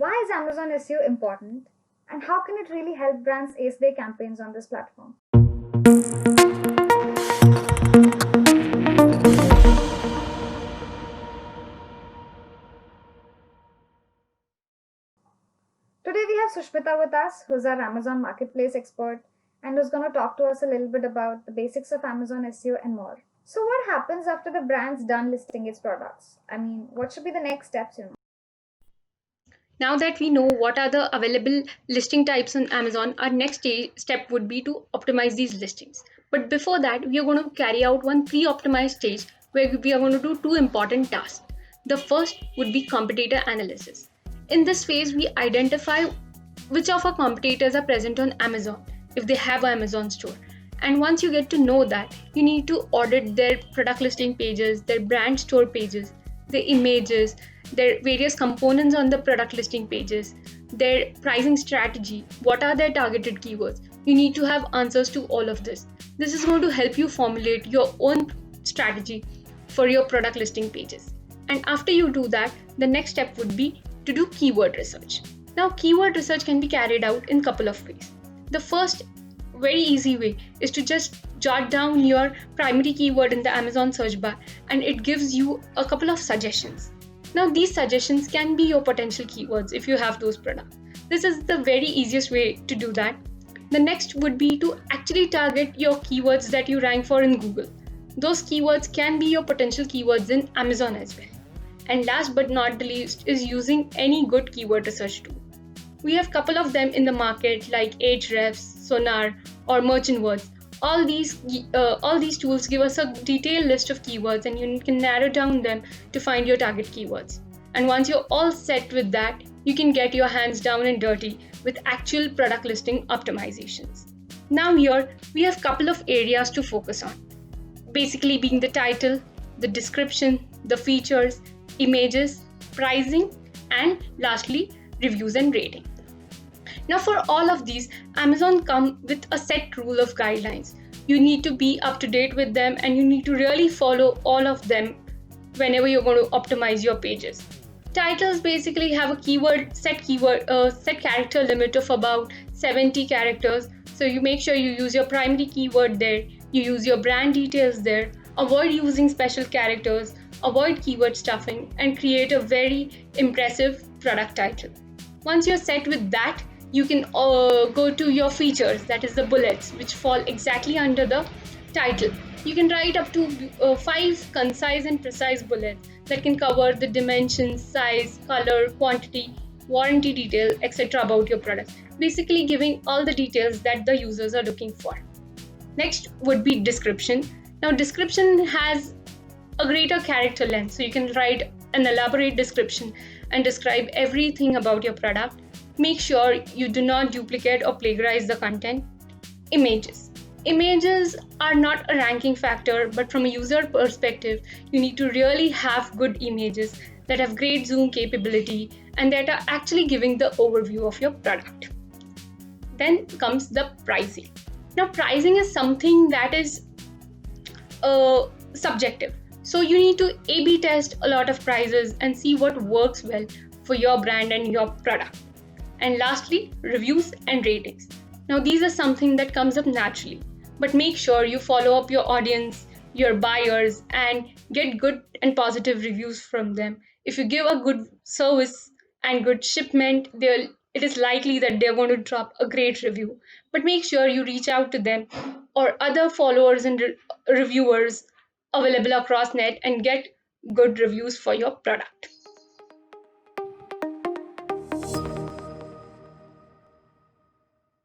Why is Amazon SEO important? And how can it really help brands ace their campaigns on this platform? Today we have Sushmita with us, who's our Amazon Marketplace expert and who's going to talk to us a little bit about the basics of Amazon SEO and more. So, what happens after the brand's done listing its products? I mean, what should be the next steps? Now that we know what are the available listing types on Amazon, our next step would be to optimize these listings. But before that, we are going to carry out one pre-optimized stage where we are going to do two important tasks. The first would be competitor analysis. In this phase, we identify which of our competitors are present on Amazon if they have an Amazon store. And once you get to know that, you need to audit their product listing pages, their brand store pages, the images, their various components on the product listing pages, their pricing strategy, what are their targeted keywords. You need to have answers to all of this. This is going to help you formulate your own strategy for your product listing pages. And after you do that, the next step would be to do keyword research. Now, keyword research can be carried out in a couple of ways. The first very easy way is to just jot down your primary keyword in the Amazon search bar, and it gives you a couple of suggestions. Now, these suggestions can be your potential keywords if you have those products. This is the very easiest way to do that. The next would be to actually target your keywords that you rank for in Google. Those keywords can be your potential keywords in Amazon as well. And last but not the least is using any good keyword research tool. We have a couple of them in the market like Ahrefs, Sonar, or Merchant Words. All these tools give us a detailed list of keywords, and you can narrow down them to find your target keywords. And once you're all set with that, you can get your hands down and dirty with actual product listing optimizations. Now here we have a couple of areas to focus on. Basically being the title, the description, the features, images, pricing, and lastly reviews and rating. Now, for all of these, Amazon come with a set rule of guidelines. You need to be up to date with them, and you need to really follow all of them whenever you're going to optimize your pages. Titles basically have a set character limit of about 70 characters. So you make sure you use your primary keyword there, you use your brand details there, avoid using special characters, avoid keyword stuffing, and create a very impressive product title. Once you're set with that, you can go to your features, that is the bullets, which fall exactly under the title. You can write up to 5 concise and precise bullets that can cover the dimensions, size, color, quantity, warranty detail, etc. about your product, basically giving all the details that the users are looking for. Next would be description. Now, description has a greater character length, so you can write an elaborate description and describe everything about your product. Make sure you do not duplicate or plagiarize the content. Images. Images are not a ranking factor, but from a user perspective, you need to really have good images that have great zoom capability and that are actually giving the overview of your product. Then comes the pricing. Now, pricing is something that is subjective. So you need to A/B test a lot of prices and see what works well for your brand and your product. And lastly, reviews and ratings. Now, these are something that comes up naturally, but make sure you follow up your audience, your buyers, and get good and positive reviews from them. If you give a good service and good shipment, it is likely that they're going to drop a great review. But make sure you reach out to them or other followers and reviewers available across net and get good reviews for your product.